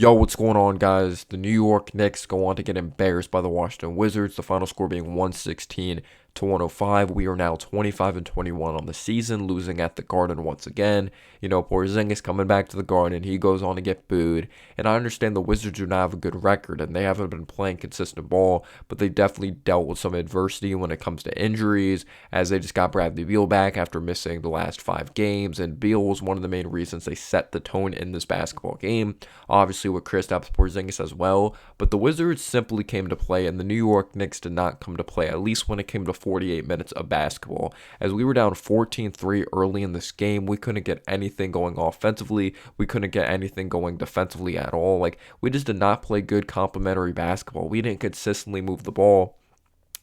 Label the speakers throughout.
Speaker 1: Yo, what's going on, guys? The New York Knicks go on to get embarrassed by the Washington Wizards, the final score being 116 to 105. We are now 25 and 21 on the season, losing at the Garden once again. Porzingis coming back to the Garden, he goes on to get booed. And I understand the Wizards do not have a good record and they haven't been playing consistent ball, but they definitely dealt with some adversity when it comes to injuries, as they just got Bradley Beal back after missing the last 5 games. And Beal was one of the main reasons they set the tone in this basketball game. Obviously, with Kristaps Porzingis as well, but the Wizards simply came to play, and the New York Knicks did not come to play, at least when it came to 48 minutes of basketball. As we were down 14-3 early in this game, we couldn't get anything going offensively, we couldn't get anything going defensively at all. We just did not play good complementary basketball. We didn't consistently move the ball.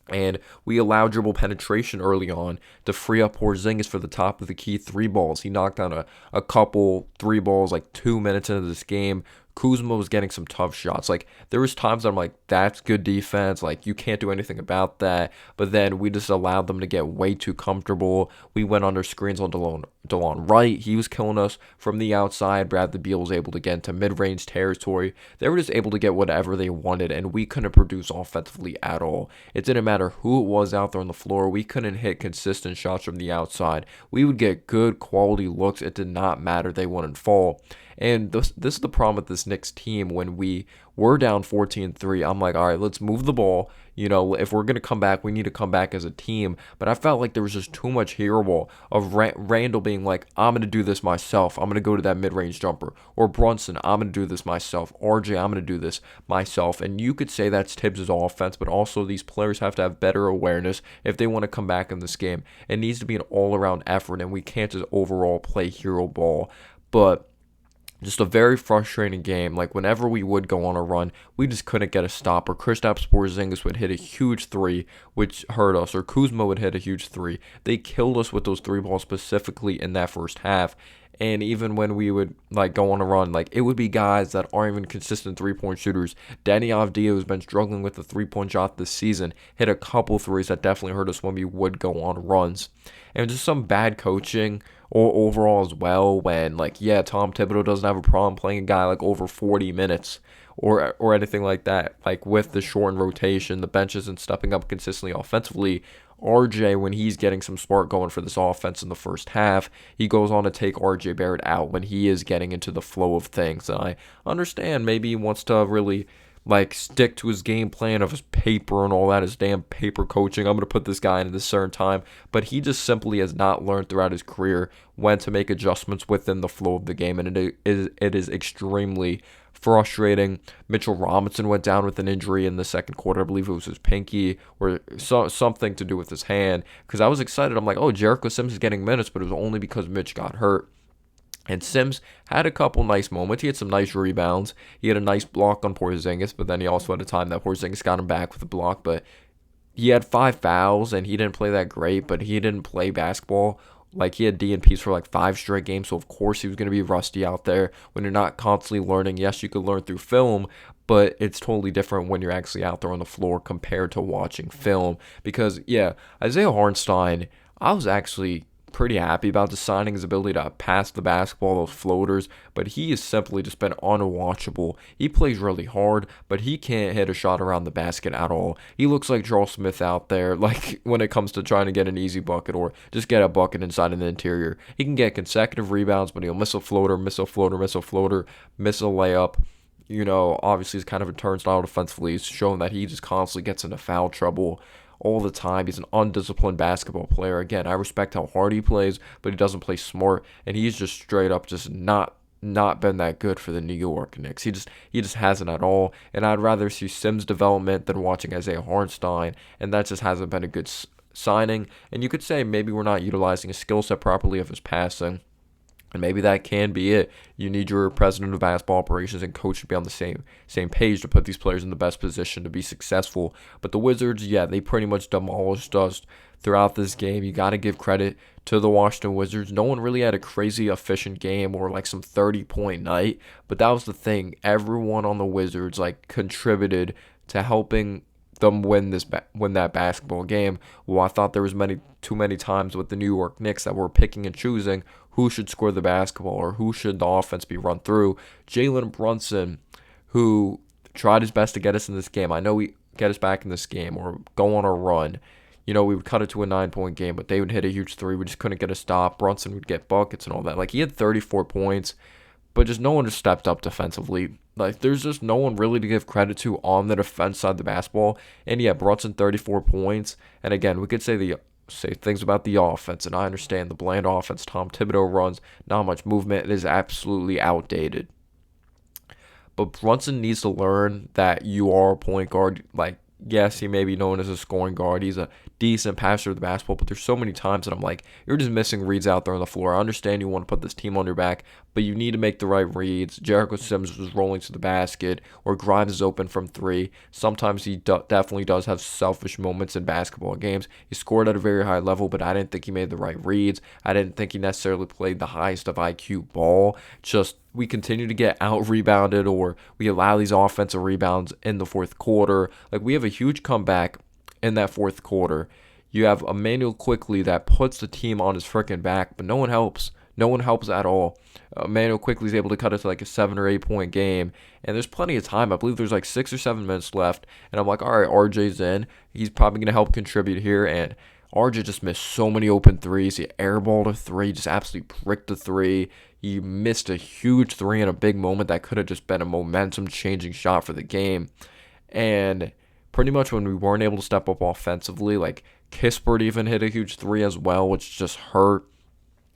Speaker 1: And we allowed dribble penetration early on to free up Porzingis for the top of the key three balls. He knocked down a couple three balls like 2 minutes into this game. Kuzma was getting some tough shots. There was times I'm like, that's good defense. You can't do anything about that. But then we just allowed them to get way too comfortable. We went under screens on DeLon Wright. He was killing us from the outside. Bradley Beal was able to get into mid-range territory. They were just able to get whatever they wanted, and we couldn't produce offensively at all. It didn't matter who it was out there on the floor. We couldn't hit consistent shots from the outside. We would get good quality looks. It did not matter. They wouldn't fall. And this is the problem with this Knicks team. When we were down 14-3, I'm like, all right, let's move the ball. If we're going to come back, we need to come back as a team. But I felt like there was just too much hero ball of Randall being like, I'm going to do this myself. I'm going to go to that mid-range jumper. Or Brunson, I'm going to do this myself. RJ, I'm going to do this myself. And you could say that's Tibbs' offense, but also these players have to have better awareness if they want to come back in this game. It needs to be an all-around effort, and we can't just overall play hero ball. But just a very frustrating game. Whenever we would go on a run, we just couldn't get a stop. Or Kristaps Porzingis would hit a huge three, which hurt us. Or Kuzma would hit a huge three. They killed us with those three balls specifically in that first half. And even when we would go on a run, it would be guys that aren't even consistent 3-point shooters. Danny Avdija, who's been struggling with the 3-point shot this season, hit a couple threes that definitely hurt us when we would go on runs. And just some bad coaching or overall as well. When Tom Thibodeau doesn't have a problem playing a guy over 40 minutes or anything like that. With the shortened rotation, the bench isn't stepping up consistently offensively. RJ, when he's getting some spark going for this offense in the first half, he goes on to take RJ Barrett out when he is getting into the flow of things. And I understand maybe he wants to really stick to his game plan of his paper and all that, his damn paper coaching. I'm going to put this guy in at this certain time. But he just simply has not learned throughout his career when to make adjustments within the flow of the game. And it is extremely frustrating. Mitchell Robinson went down with an injury in the second quarter. I believe it was his pinky or something to do with his hand. Because I was excited. I'm like, oh, Jericho Sims is getting minutes, but it was only because Mitch got hurt. And Sims had a couple nice moments. He had some nice rebounds. He had a nice block on Porzingis, but then he also had a time that Porzingis got him back with a block. But he had 5 fouls, and he didn't play that great, but he didn't play basketball. He had DNPs for 5 straight games, so of course he was going to be rusty out there. When you're not constantly learning, yes, you could learn through film, but it's totally different when you're actually out there on the floor compared to watching film. Because, yeah, Isaiah Hartenstein, I was actually pretty happy about the signing, his ability to pass the basketball, those floaters, but he has simply just been unwatchable. He plays really hard, but he can't hit a shot around the basket at all. He looks like Charles Smith out there, when it comes to trying to get an easy bucket or just get a bucket inside in the interior. He can get consecutive rebounds, but he'll miss a floater, miss a floater, miss a floater, miss a layup. Obviously he's kind of a turnstile defensively. He's shown that he just constantly gets into foul trouble all the time. He's an undisciplined basketball player. Again, I respect how hard he plays, but he doesn't play smart, and he's just straight up just not been that good for the New York Knicks. He just hasn't at all, and I'd rather see Sims' development than watching Isaiah Hartenstein, and that just hasn't been a good signing. And you could say maybe we're not utilizing his skill set properly of his passing. And maybe that can be it. You need your president of basketball operations and coach to be on the same page to put these players in the best position to be successful. But the Wizards, yeah, they pretty much demolished us throughout this game. You got to give credit to the Washington Wizards. No one really had a crazy efficient game or some 30-point night. But that was the thing. Everyone on the Wizards contributed to helping them win that basketball game. Well, I thought there was too many times with the New York Knicks that were picking and choosing who should score the basketball or who should the offense be run through. Jalen Brunson who tried his best to get us in this game. I know we get us back in this game or go on a run. We would cut it to a 9-point game, but they would hit a huge three. We just couldn't get a stop. Brunson would get buckets and all that. Like, he had 34 points, but just no one just stepped up defensively. Like, there's just no one really to give credit to on the defense side of the basketball. And yeah, Brunson 34 points. And again, we could say things about the offense, and I understand the bland offense Tom Thibodeau runs, not much movement. It is absolutely outdated. But Brunson needs to learn that you are a point guard. Like, yes, he may be known as a scoring guard. He's a decent passer of the basketball, but there's so many times that I'm like, you're just missing reads out there on the floor. I understand you want to put this team on your back, but you need to make the right reads. Jericho Sims was rolling to the basket, or Grimes is open from three. Sometimes he definitely does have selfish moments in basketball games. He scored at a very high level, but I didn't think he made the right reads. I didn't think he necessarily played the highest of IQ ball. Just we continue to get out-rebounded, or we allow these offensive rebounds in the fourth quarter. Like, we have a huge comeback in that fourth quarter. You have Emmanuel Quickley that puts the team on his freaking back, but no one helps. No one helps at all. Emmanuel Quickley is able to cut it to like a 7 or 8 point game, and there's plenty of time. I believe there's like 6 or 7 minutes left, and I'm like, all right, RJ's in. He's probably going to help contribute here, and RJ just missed so many open threes. He airballed a three, just absolutely pricked a three. He missed a huge three in a big moment that could have just been a momentum-changing shot for the game. And pretty much when we weren't able to step up offensively, like Kispert even hit a huge three as well, which just hurt.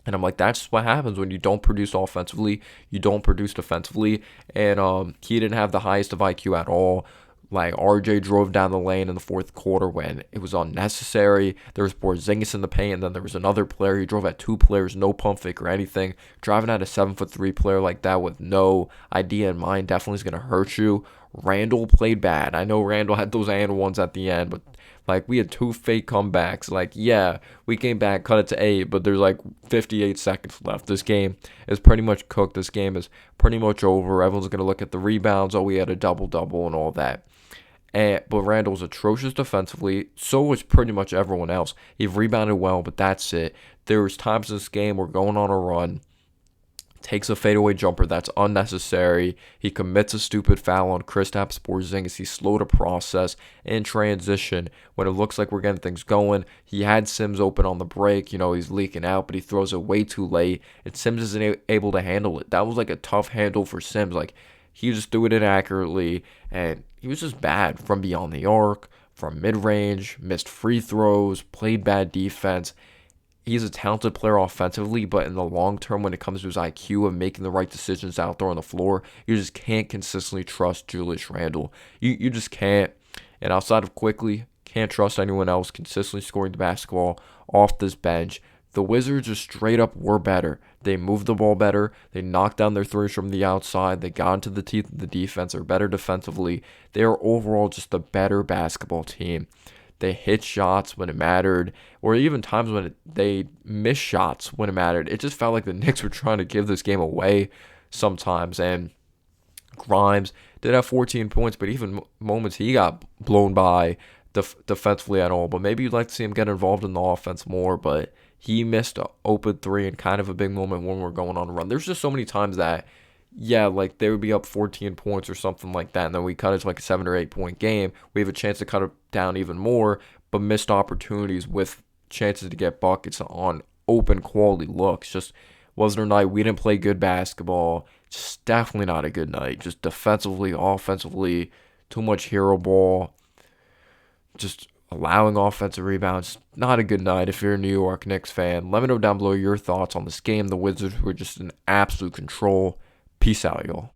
Speaker 1: And I'm like, that's what happens when you don't produce offensively, you don't produce defensively. And he didn't have the highest of IQ at all. Like, RJ drove down the lane in the fourth quarter when it was unnecessary. There was Porzingis in the paint, and then there was another player. He drove at 2 players, no pump fake or anything. Driving at a 7'3" player like that with no idea in mind definitely is going to hurt you. Randall played bad. I know Randall had those and ones at the end, but like, we had 2 fake comebacks. Like, yeah, we came back, cut it to 8, but there's like 58 seconds left. This game is pretty much cooked. This game is pretty much over. Everyone's going to look at the rebounds. Oh, we had a double-double and all that. But Randall was atrocious defensively. So was pretty much everyone else. He rebounded well, but that's it. There was times in this game we're going on a run. Takes a fadeaway jumper that's unnecessary. He commits a stupid foul on Kristaps Porzingis. He's slow to process in transition. When it looks like we're getting things going, he had Sims open on the break. He's leaking out, but he throws it way too late, and Sims isn't able to handle it. That was like a tough handle for Sims. Like, he just threw it inaccurately, and he was just bad from beyond the arc, from mid-range, missed free throws, played bad defense. He's a talented player offensively, but in the long term, when it comes to his IQ and making the right decisions out there on the floor, you just can't consistently trust Julius Randle. You just can't. And outside of Quickley, can't trust anyone else consistently scoring the basketball off this bench. The Wizards just straight up were better. They moved the ball better. They knocked down their threes from the outside. They got into the teeth of the defense. They're better defensively. They are overall just a better basketball team. They hit shots when it mattered, or even times when they missed shots when it mattered. It just felt like the Knicks were trying to give this game away sometimes. And Grimes did have 14 points, but even moments he got blown by defensively at all. But maybe you'd like to see him get involved in the offense more, but he missed an open three in kind of a big moment when we're going on a run. There's just so many times that, yeah, like they would be up 14 points or something like that, and then we cut it to like a 7 or 8 point game. We have a chance to cut it down even more, but missed opportunities with chances to get buckets on open quality looks. Just wasn't a night. We didn't play good basketball. Just definitely not a good night. Just defensively, offensively, too much hero ball. Just allowing offensive rebounds. Not a good night if you're a New York Knicks fan. Let me know down below your thoughts on this game. The Wizards were just in absolute control. Peace out, y'all.